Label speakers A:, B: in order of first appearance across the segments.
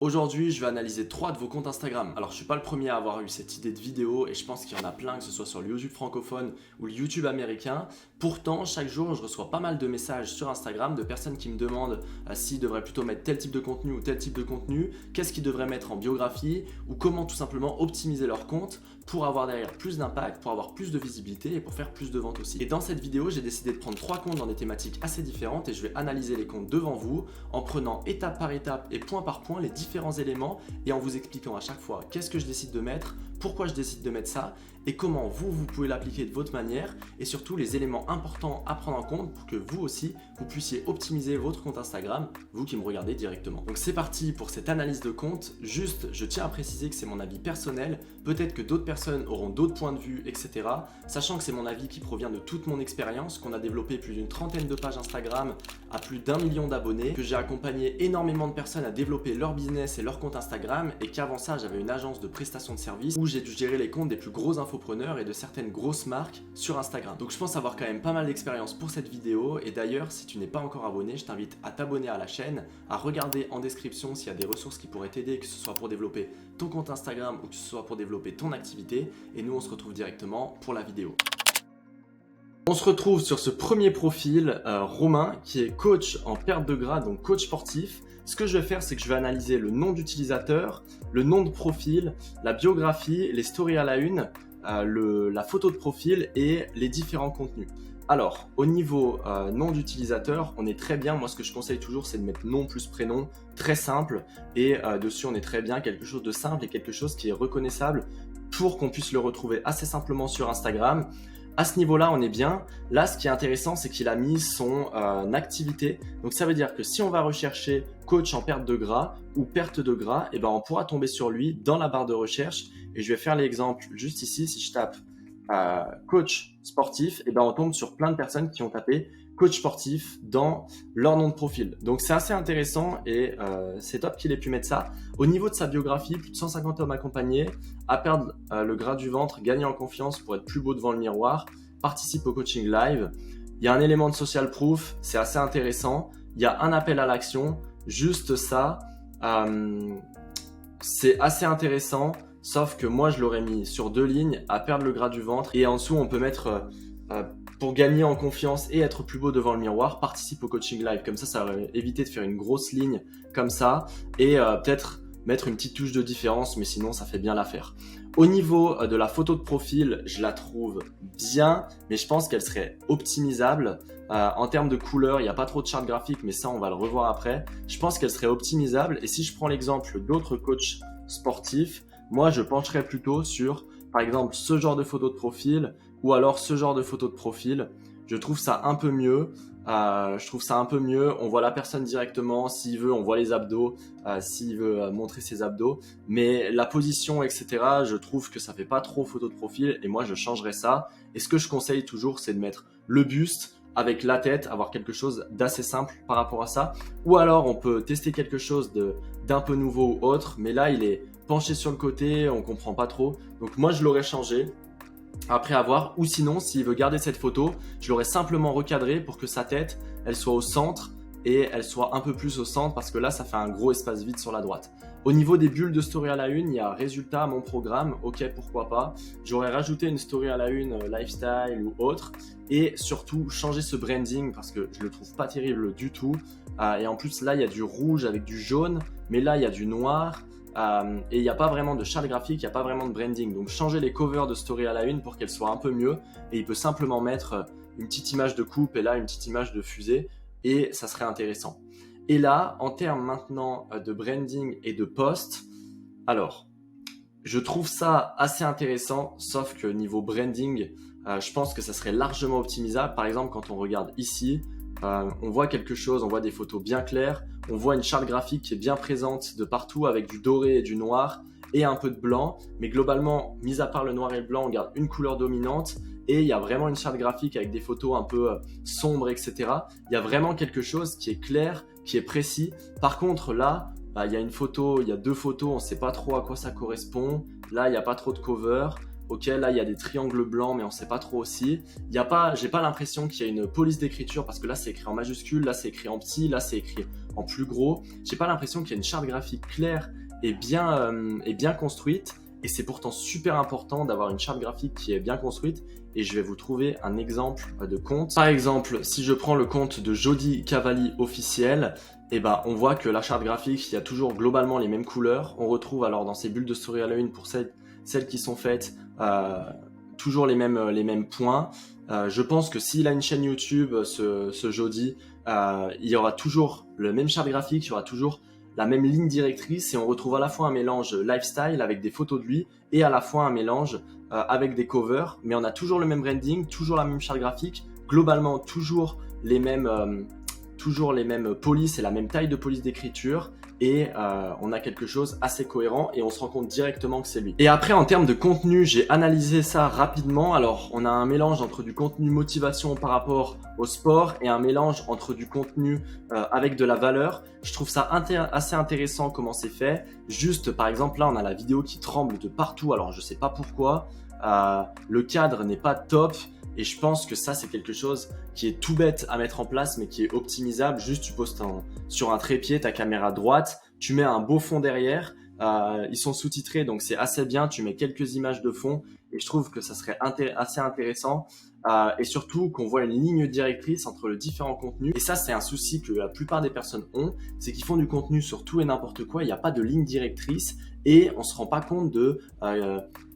A: Aujourd'hui, je vais analyser 3 de vos comptes Instagram. Alors, je suis pas le premier à avoir eu cette idée de vidéo et je pense qu'il y en a plein, que ce soit sur le YouTube francophone ou le YouTube américain. Pourtant, chaque jour, je reçois pas mal de messages sur Instagram de personnes qui me demandent s'ils devraient plutôt mettre tel type de contenu ou tel type de contenu, qu'est-ce qu'ils devraient mettre en biographie ou comment tout simplement optimiser leur compte pour avoir derrière plus d'impact, pour avoir plus de visibilité et pour faire plus de ventes aussi. Et dans cette vidéo, j'ai décidé de prendre 3 comptes dans des thématiques assez différentes et je vais analyser les comptes devant vous en prenant étape par étape et point par point les différents éléments et en vous expliquant à chaque fois qu'est-ce que je décide de mettre, pourquoi je décide de mettre ça et comment vous pouvez l'appliquer de votre manière et surtout les éléments importants à prendre en compte pour que vous aussi, vous puissiez optimiser votre compte Instagram, vous qui me regardez directement. Donc c'est parti pour cette analyse de compte. Juste, je tiens à préciser que c'est mon avis personnel, peut-être que d'autres personnes auront d'autres points de vue, etc. Sachant que c'est mon avis qui provient de toute mon expérience, qu'on a développé plus d'une trentaine de pages Instagram à plus d'1 million d'abonnés, que j'ai accompagné énormément de personnes à développer leur business et leur compte Instagram et qu'avant ça, j'avais une agence de prestation de services où j'ai dû gérer les comptes des plus gros infopreneurs et de certaines grosses marques sur Instagram. Donc je pense avoir quand même pas mal d'expérience pour cette vidéo et d'ailleurs, si tu n'es pas encore abonné, je t'invite à t'abonner à la chaîne, à regarder en description s'il y a des ressources qui pourraient t'aider, que ce soit pour développer ton compte Instagram ou que ce soit pour développer ton activité. Et nous, on se retrouve directement pour la vidéo. On se retrouve sur ce premier profil, Romain, qui est coach en perte de gras, donc coach sportif. Ce que je vais faire, c'est que je vais analyser le nom d'utilisateur, le nom de profil, la biographie, les stories à la une, la photo de profil et les différents contenus. Alors, au niveau nom d'utilisateur, on est très bien. Moi, ce que je conseille toujours, c'est de mettre nom plus prénom, très simple. Et dessus, on est très bien, quelque chose de simple et quelque chose qui est reconnaissable pour qu'on puisse le retrouver assez simplement sur Instagram. À ce niveau-là, on est bien. Là, ce qui est intéressant, c'est qu'il a mis son activité. Donc, ça veut dire que si on va rechercher coach en perte de gras ou perte de gras, eh ben, on pourra tomber sur lui dans la barre de recherche. Et je vais faire l'exemple juste ici. Si je tape coach sportif, eh ben, on tombe sur plein de personnes qui ont tapé coach sportif dans leur nom de profil. Donc, c'est assez intéressant et c'est top qu'il ait pu mettre ça. Au niveau de sa biographie, plus de 150 hommes accompagnés, à perdre le gras du ventre, gagner en confiance pour être plus beau devant le miroir, participe au coaching live. Il y a un élément de social proof, c'est assez intéressant. Il y a un appel à l'action, juste ça. C'est assez intéressant, sauf que moi, je l'aurais mis sur 2 lignes, à perdre le gras du ventre. Et en dessous, on peut mettre pour gagner en confiance et être plus beau devant le miroir, participe au coaching live. Comme ça va éviter de faire une grosse ligne comme ça et peut-être mettre une petite touche de différence, mais sinon, ça fait bien l'affaire. Au niveau de la photo de profil, je la trouve bien, mais je pense qu'elle serait optimisable. En termes de couleur, il n'y a pas trop de charte graphique, mais ça, on va le revoir après. Je pense qu'elle serait optimisable. Et si je prends l'exemple d'autres coachs sportifs, moi, je pencherais plutôt sur, par exemple, ce genre de photo de profil ou alors ce genre de photo de profil. Je trouve ça un peu mieux. On voit la personne directement. S'il veut, on voit les abdos. S'il veut montrer ses abdos. Mais la position, etc., je trouve que ça fait pas trop photo de profil. Et moi, je changerais ça. Et ce que je conseille toujours, c'est de mettre le buste avec la tête, avoir quelque chose d'assez simple par rapport à ça. Ou alors, on peut tester quelque chose d'un peu nouveau ou autre. Mais là, il est penché sur le côté. On comprend pas trop. Donc moi, je l'aurais changé après avoir, ou sinon s'il veut garder cette photo, je l'aurais simplement recadré pour que sa tête elle soit au centre et elle soit un peu plus au centre parce que là ça fait un gros espace vide sur la droite. Au niveau des bulles de story à la une, il y a résultat, mon programme, ok pourquoi pas. J'aurais rajouté une story à la une lifestyle ou autre et surtout changer ce branding parce que je le trouve pas terrible du tout. Et en plus là il y a du rouge avec du jaune, mais là il y a du noir. Et il n'y a pas vraiment de charte graphique, il n'y a pas vraiment de branding. Donc changer les covers de story à la une pour qu'elles soient un peu mieux. Et il peut simplement mettre une petite image de coupe et là une petite image de fusée et ça serait intéressant. Et là, en termes maintenant de branding et de post, alors je trouve ça assez intéressant, sauf que niveau branding, je pense que ça serait largement optimisable. Par exemple, quand on regarde ici, on voit quelque chose, on voit des photos bien claires, on voit une charte graphique qui est bien présente de partout avec du doré et du noir et un peu de blanc. Mais globalement, mis à part le noir et le blanc, on garde une couleur dominante et il y a vraiment une charte graphique avec des photos un peu sombres, etc. Il y a vraiment quelque chose qui est clair, qui est précis. Par contre, là, il y a une photo, il y a 2 photos, on ne sait pas trop à quoi ça correspond. Là, il n'y a pas trop de cover. Ok, là il y a des triangles blancs, mais on ne sait pas trop aussi. J'ai pas l'impression qu'il y a une police d'écriture parce que là c'est écrit en majuscule, là c'est écrit en petit, là c'est écrit en plus gros. J'ai pas l'impression qu'il y a une charte graphique claire et bien construite. Et c'est pourtant super important d'avoir une charte graphique qui est bien construite. Et je vais vous trouver un exemple de compte. Par exemple, si je prends le compte de Jody Cavalli officiel, on voit que la charte graphique, il y a toujours globalement les mêmes couleurs. On retrouve alors dans ces bulles de story à la une pour celles qui sont faites, toujours les mêmes points. Je pense que s'il a une chaîne YouTube, ce Jody, il y aura toujours le même charte graphique, il y aura toujours la même ligne directrice et on retrouve à la fois un mélange lifestyle avec des photos de lui et à la fois un mélange avec des covers, mais on a toujours le même branding, toujours la même charte graphique, globalement toujours les mêmes polices et la même taille de police d'écriture et on a quelque chose assez cohérent et on se rend compte directement que c'est lui. Et après en termes de contenu, j'ai analysé ça rapidement. Alors on a un mélange entre du contenu motivation par rapport au sport et un mélange entre du contenu avec de la valeur. Je trouve ça assez intéressant comment c'est fait. Juste par exemple là on a la vidéo qui tremble de partout, alors je sais pas pourquoi. Le cadre n'est pas top. Et je pense que ça, c'est quelque chose qui est tout bête à mettre en place, mais qui est optimisable. Juste, tu poses sur un trépied ta caméra droite, tu mets un beau fond derrière. Ils sont sous-titrés, donc c'est assez bien. Tu mets quelques images de fond et je trouve que ça serait assez intéressant. Et surtout qu'on voit une ligne directrice entre les différents contenus. Et ça, c'est un souci que la plupart des personnes ont, c'est qu'ils font du contenu sur tout et n'importe quoi. Il n'y a pas de ligne directrice et on se rend pas compte de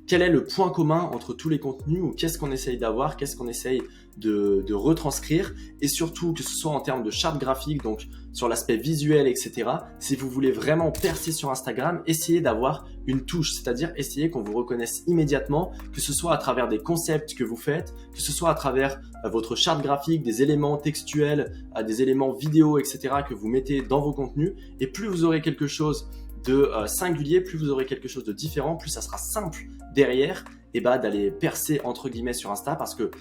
A: quel est le point commun entre tous les contenus ou qu'est-ce qu'on essaye d'avoir, qu'est-ce qu'on essaye de retranscrire et surtout que ce soit en termes de charte graphique, donc sur l'aspect visuel, etc. Si vous voulez vraiment percer sur Instagram, essayez d'avoir une touche, c'est-à-dire essayez qu'on vous reconnaisse immédiatement, que ce soit à travers des concepts que vous faites, que ce soit à travers votre charte graphique, des éléments textuels, des éléments vidéo, etc. que vous mettez dans vos contenus. Et plus vous aurez quelque chose de singulier, plus vous aurez quelque chose de différent, plus ça sera simple derrière d'aller percer entre guillemets sur Insta parce que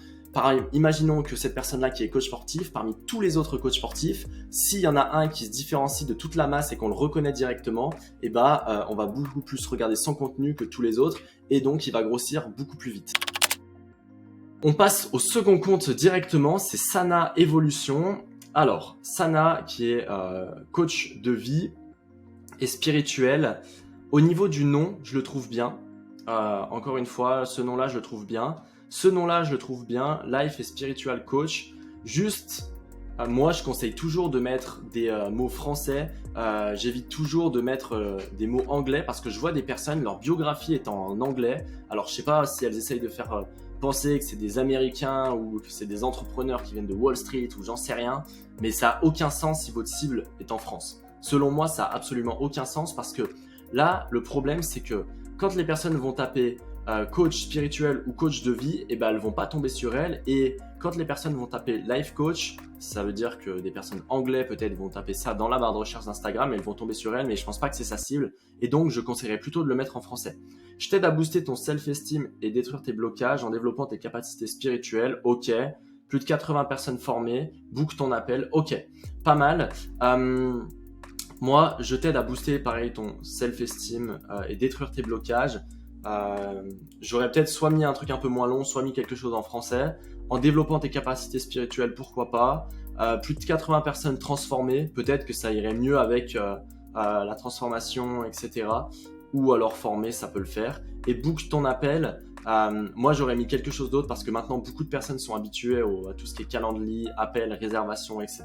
A: imaginons que cette personne-là qui est coach sportif, parmi tous les autres coachs sportifs, s'il y en a un qui se différencie de toute la masse et qu'on le reconnaît directement, on va beaucoup plus regarder son contenu que tous les autres et donc il va grossir beaucoup plus vite. On passe au second compte directement, c'est Sana Evolution. Alors, Sana qui est coach de vie et spirituel. Au niveau du nom, je le trouve bien. Encore une fois, ce nom-là, je le trouve bien. Life et Spiritual Coach. Juste, moi, je conseille toujours de mettre des mots français. J'évite toujours de mettre des mots anglais parce que je vois des personnes, leur biographie est en anglais. Alors, je sais pas si elles essayent de faire penser que c'est des Américains ou que c'est des entrepreneurs qui viennent de Wall Street ou j'en sais rien. Mais ça n'a aucun sens si votre cible est en France. Selon moi, ça n'a absolument aucun sens parce que là, le problème, c'est que quand les personnes vont taper coach spirituel ou coach de vie, elles vont pas tomber sur elle. Et quand les personnes vont taper life coach, ça veut dire que des personnes anglais peut-être vont taper ça dans la barre de recherche d'Instagram et elles vont tomber sur elle, mais je pense pas que c'est sa cible. Et donc, je conseillerais plutôt de le mettre en français. Je t'aide à booster ton self-esteem et détruire tes blocages en développant tes capacités spirituelles. Ok. Plus de 80 personnes formées. Book ton appel. Ok. Pas mal. Moi, je t'aide à booster, pareil, ton self-esteem et détruire tes blocages. J'aurais peut-être soit mis un truc un peu moins long, soit mis quelque chose en français. En développant tes capacités spirituelles, pourquoi pas. Plus de 80 personnes transformées, peut-être que ça irait mieux avec la transformation, etc. Ou alors formé, ça peut le faire. Et book ton appel. Moi, j'aurais mis quelque chose d'autre parce que maintenant, beaucoup de personnes sont habituées à tout ce qui est calendrier, appel, réservation, etc.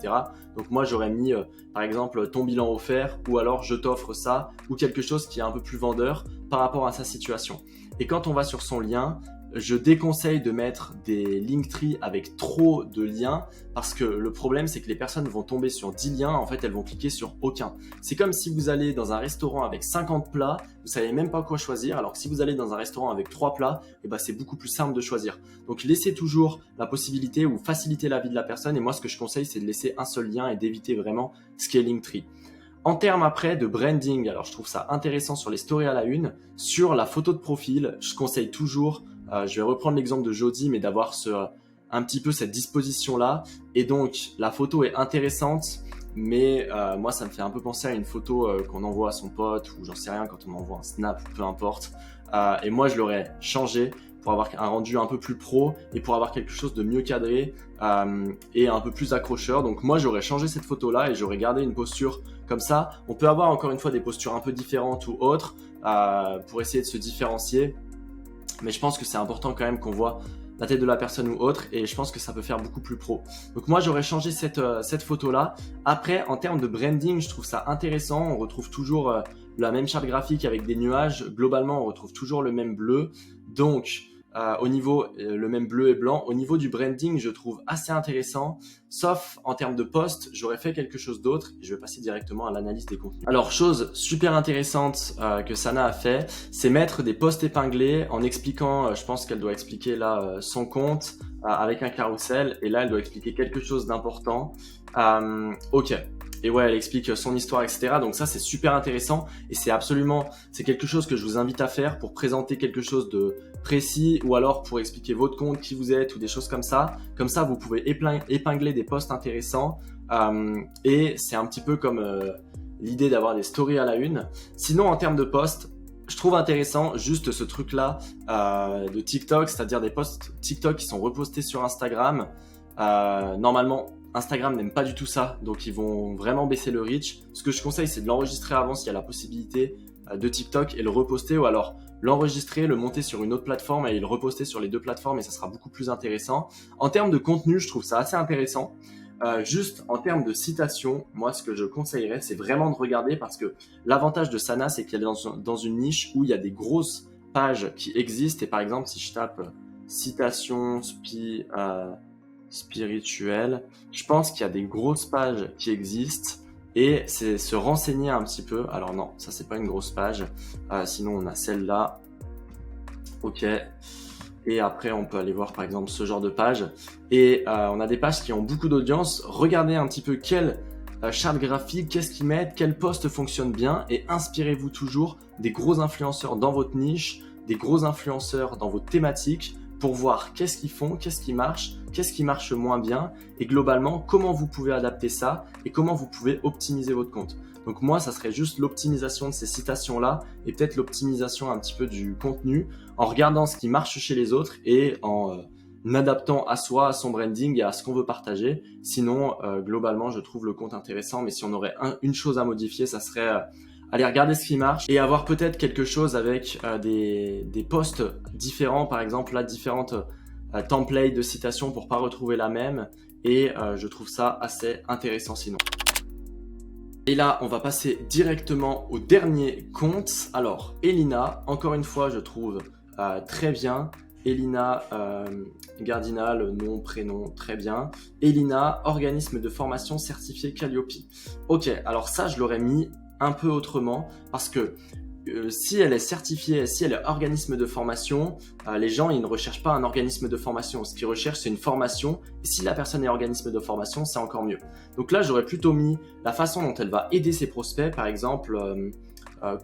A: Donc moi, j'aurais mis, par exemple, ton bilan offert ou alors je t'offre ça ou quelque chose qui est un peu plus vendeur par rapport à sa situation. Et quand on va sur son lien, je déconseille de mettre des Linktree avec trop de liens parce que le problème, c'est que les personnes vont tomber sur 10 liens, en fait, elles vont cliquer sur aucun. C'est comme si vous allez dans un restaurant avec 50 plats, vous savez même pas quoi choisir, alors que si vous allez dans un restaurant avec 3 plats, c'est beaucoup plus simple de choisir. Donc, laissez toujours la possibilité ou faciliter la vie de la personne et moi, ce que je conseille, c'est de laisser un seul lien et d'éviter vraiment ce qui est Linktree. En termes après de branding, alors je trouve ça intéressant sur les stories à la une, sur la photo de profil, je conseille toujours, je vais reprendre l'exemple de Jody, mais d'avoir un petit peu cette disposition-là. Et donc, la photo est intéressante, mais moi ça me fait un peu penser à une photo qu'on envoie à son pote ou j'en sais rien quand on envoie un snap ou peu importe. Et moi je l'aurais changé pour avoir un rendu un peu plus pro et pour avoir quelque chose de mieux cadré et un peu plus accrocheur. Donc moi j'aurais changé cette photo là et j'aurais gardé une posture comme ça. On peut avoir encore une fois des postures un peu différentes ou autres pour essayer de se différencier, mais je pense que c'est important quand même qu'on voit la tête de la personne ou autre, et je pense que ça peut faire beaucoup plus pro. Donc moi j'aurais changé cette photo là. Après, en termes de branding, je trouve ça intéressant. On retrouve toujours la même charte graphique avec des nuages. Globalement on retrouve toujours le même bleu, donc au niveau le même bleu et blanc. Au niveau du branding, je trouve assez intéressant, sauf en termes de post, j'aurais fait quelque chose d'autre et je vais passer directement à l'analyse des contenus. Alors, chose super intéressante que Sana a fait, c'est mettre des posts épinglés en expliquant, je pense qu'elle doit expliquer là son compte avec un carrousel, et là elle doit expliquer quelque chose d'important. Ok. Et ouais, elle explique son histoire, etc. Donc ça, c'est super intéressant et c'est quelque chose que je vous invite à faire pour présenter quelque chose de précis ou alors pour expliquer votre compte, qui vous êtes ou des choses comme ça. Comme ça, vous pouvez épingler des posts intéressants et c'est un petit peu comme l'idée d'avoir des stories à la une. Sinon, en termes de posts, je trouve intéressant juste ce truc-là de TikTok, c'est-à-dire des posts TikTok qui sont repostés sur Instagram. Normalement, Instagram n'aime pas du tout ça, donc ils vont vraiment baisser le reach. Ce que je conseille, c'est de l'enregistrer avant s'il y a la possibilité de TikTok et le reposter, ou alors l'enregistrer, le monter sur une autre plateforme et le reposter sur les deux plateformes, et ça sera beaucoup plus intéressant. En termes de contenu, je trouve ça assez intéressant. Juste en termes de citation, moi ce que je conseillerais, c'est vraiment de regarder, parce que l'avantage de Sana, c'est qu'elle est dans une niche où il y a des grosses pages qui existent. Et par exemple, si je tape citation spirituelle, je pense qu'il y a des grosses pages qui existent, et c'est se renseigner un petit peu. Alors non, ça c'est pas une grosse page, sinon on a celle-là, ok, et après on peut aller voir par exemple ce genre de page, et on a des pages qui ont beaucoup d'audience. Regardez un petit peu quelle charte graphique, qu'est-ce qu'ils mettent, quel post fonctionne bien, et inspirez-vous toujours des gros influenceurs dans votre niche, des gros influenceurs dans votre thématique, pour voir qu'est-ce qu'ils font, qu'est-ce qui marche moins bien, et globalement comment vous pouvez adapter ça et comment vous pouvez optimiser votre compte. Donc moi, ça serait juste l'optimisation de ces citations-là et peut-être l'optimisation un petit peu du contenu en regardant ce qui marche chez les autres et en adaptant à soi, à son branding et à ce qu'on veut partager. Sinon, globalement, je trouve le compte intéressant, mais si on aurait une chose à modifier, ça serait aller regarder ce qui marche et avoir peut-être quelque chose avec des posts différents, par exemple là, différentes templates de citations pour pas retrouver la même, et je trouve ça assez intéressant sinon. Et là, on va passer directement au dernier compte. Alors, Elina, encore une fois, je trouve très bien. Elina Gardinal, nom, prénom, très bien. Elina, organisme de formation certifié Calliope. Ok, alors ça, je l'aurais mis un peu autrement, parce que si elle est certifiée, si elle est organisme de formation, les gens ils ne recherchent pas un organisme de formation. Ce qu'ils recherchent, c'est une formation, et si la personne est organisme de formation, c'est encore mieux. Donc là, j'aurais plutôt mis la façon dont elle va aider ses prospects, par exemple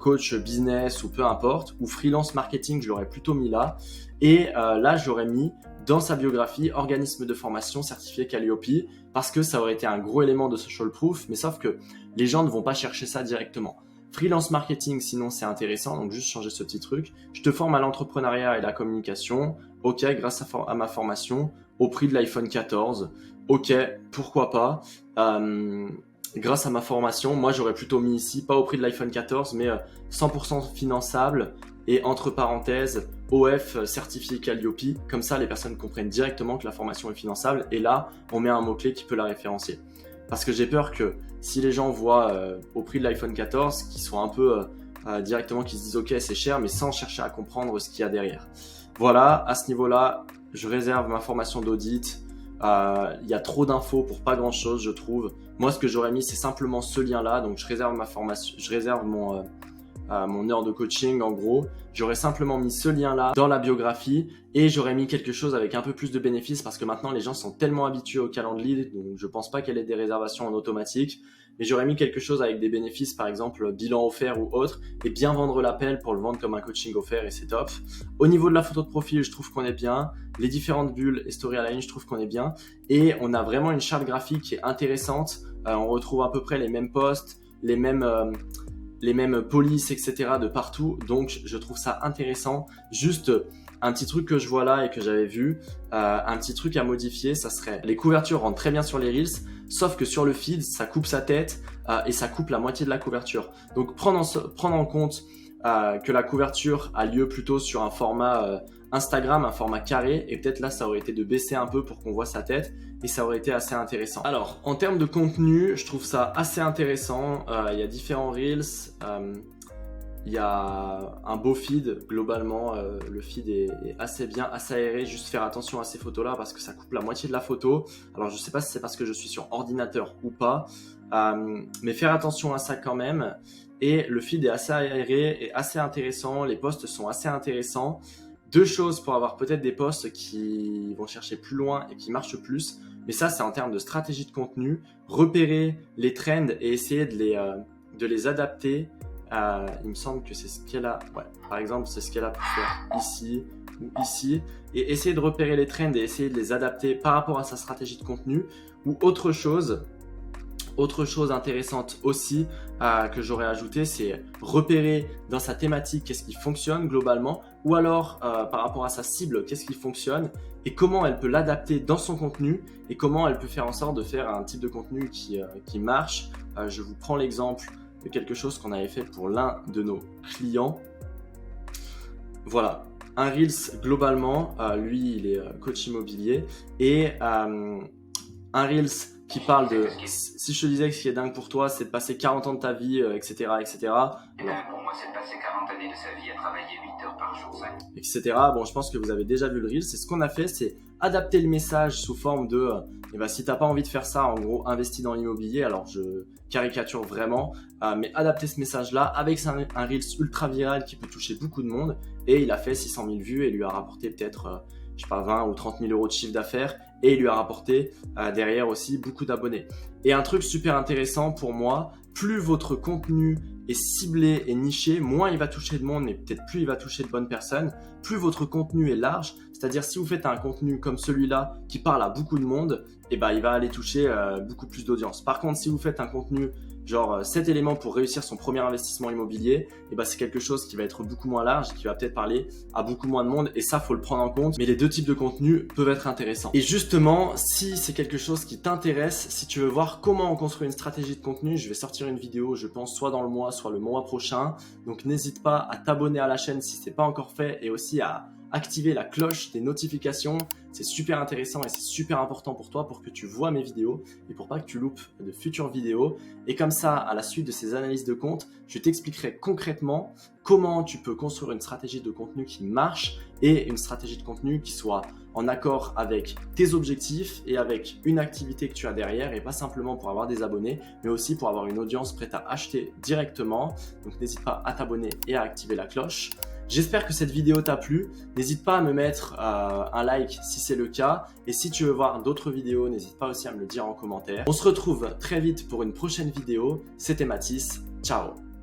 A: coach business ou peu importe, ou freelance marketing, je l'aurais plutôt mis là. Et là, j'aurais mis dans sa biographie organisme de formation certifié Calliope, parce que ça aurait été un gros élément de social proof, mais sauf que les gens ne vont pas chercher ça directement. Freelance marketing, sinon c'est intéressant, donc juste changer ce petit truc. Je te forme à l'entrepreneuriat et la communication, ok, grâce à ma formation, au prix de l'iPhone 14, ok, pourquoi pas. Grâce à ma formation, moi j'aurais plutôt mis ici, pas au prix de l'iPhone 14, mais 100% finançable, et entre parenthèses, OF certifié Calliope. Comme ça, les personnes comprennent directement que la formation est finançable, et là, on met un mot-clé qui peut la référencier. Parce que j'ai peur que si les gens voient au prix de l'iPhone 14, qu'ils soient un peu directement, qu'ils se disent ok, c'est cher, mais sans chercher à comprendre ce qu'il y a derrière. Voilà, à ce niveau-là, je réserve ma formation d'audit. Il y a trop d'infos pour pas grand-chose, je trouve. Moi, ce que j'aurais mis, c'est simplement ce lien-là. Donc, je réserve ma formation, je réserve mon heure de coaching, en gros. J'aurais simplement mis ce lien-là dans la biographie, et j'aurais mis quelque chose avec un peu plus de bénéfices, parce que maintenant, les gens sont tellement habitués au Calendly, donc je pense pas qu'elle ait des réservations en automatique. mais j'aurais mis quelque chose avec des bénéfices, par exemple bilan offert ou autre, et bien vendre l'appel pour le vendre comme un coaching offert, et c'est top. Au niveau de la photo de profil, je trouve qu'on est bien. Les différentes bulles et story align, je trouve qu'on est bien. Et on a vraiment une charte graphique qui est intéressante. On retrouve à peu près les mêmes posts, les mêmes polices, etc. de partout. Donc, je trouve ça intéressant. Juste un petit truc que je vois là et que j'avais vu, un petit truc à modifier, ça serait les couvertures rentrent très bien sur les Reels, sauf que sur le feed, ça coupe sa tête et ça coupe la moitié de la couverture. Donc, prendre en compte que la couverture a lieu plutôt sur un format Instagram, un format carré, et peut-être là, ça aurait été de baisser un peu pour qu'on voit sa tête, et ça aurait été assez intéressant. Alors, en termes de contenu, je trouve ça assez intéressant. Il y a différents Reels, il y a un beau feed, globalement, le feed est assez bien, assez aéré. Juste faire attention à ces photos-là parce que ça coupe la moitié de la photo. Alors, je sais pas si c'est parce que je suis sur ordinateur ou pas, mais faire attention à ça quand même. Et le feed est assez aéré et assez intéressant. Les posts sont assez intéressants. Deux choses pour avoir peut-être des posts qui vont chercher plus loin et qui marchent plus. Mais ça, c'est en termes de stratégie de contenu. Repérer les trends et essayer de les adapter. Il me semble que c'est ce qu'elle a. Ouais, par exemple, c'est ce qu'elle a pu faire ici ou ici. Et essayer de repérer les trends et essayer de les adapter par rapport à sa stratégie de contenu. Ou autre chose intéressante aussi que j'aurais ajouté, c'est repérer dans sa thématique qu'est-ce qui fonctionne globalement, ou alors par rapport à sa cible, qu'est-ce qui fonctionne et comment elle peut l'adapter dans son contenu et comment elle peut faire en sorte de faire un type de contenu qui marche. Je vous prends l'exemple de quelque chose qu'on avait fait pour l'un de nos clients. Voilà, un Reels globalement, lui il est coach immobilier et un Reels qui parle de, si je te disais que ce qui est dingue pour toi, c'est de passer 40 ans de ta vie, etc., etc.
B: Pour moi, c'est de passer 40 années de sa vie à travailler 8 heures par jour,
A: etc. Bon, je pense que vous avez déjà vu le Reel. C'est ce qu'on a fait, c'est adapter le message sous forme de, si t'as pas envie de faire ça, en gros, investis dans l'immobilier. Alors, je caricature vraiment, mais adapter ce message-là avec un Reels ultra viral qui peut toucher beaucoup de monde. Et il a fait 600 000 vues et lui a rapporté peut-être, 20 ou 30 000 euros de chiffre d'affaires. Et il lui a rapporté derrière aussi beaucoup d'abonnés. Et un truc super intéressant pour moi, plus votre contenu est ciblé et niché, moins il va toucher de monde, mais peut-être plus il va toucher de bonnes personnes. Plus votre contenu est large, c'est-à-dire si vous faites un contenu comme celui-là qui parle à beaucoup de monde, il va aller toucher beaucoup plus d'audience. Par contre, si vous faites un contenu genre 7 éléments pour réussir son premier investissement immobilier, c'est quelque chose qui va être beaucoup moins large et qui va peut-être parler à beaucoup moins de monde, et ça faut le prendre en compte. Mais les deux types de contenus peuvent être intéressants. Et justement, si c'est quelque chose qui t'intéresse, si tu veux voir comment on construit une stratégie de contenu, je vais sortir une vidéo, je pense, soit dans le mois, soit le mois prochain. Donc n'hésite pas à t'abonner à la chaîne si ce n'est pas encore fait, et aussi à activer la cloche des notifications. C'est super intéressant et c'est super important pour toi pour que tu vois mes vidéos et pour pas que tu loupes de futures vidéos. Et comme ça, à la suite de ces analyses de compte, je t'expliquerai concrètement comment tu peux construire une stratégie de contenu qui marche et une stratégie de contenu qui soit en accord avec tes objectifs et avec une activité que tu as derrière, et pas simplement pour avoir des abonnés, mais aussi pour avoir une audience prête à acheter directement. Donc n'hésite pas à t'abonner et à activer la cloche. J'espère que cette vidéo t'a plu. N'hésite pas à me mettre un like si c'est le cas. Et si tu veux voir d'autres vidéos, n'hésite pas aussi à me le dire en commentaire. On se retrouve très vite pour une prochaine vidéo. C'était Mathis. Ciao!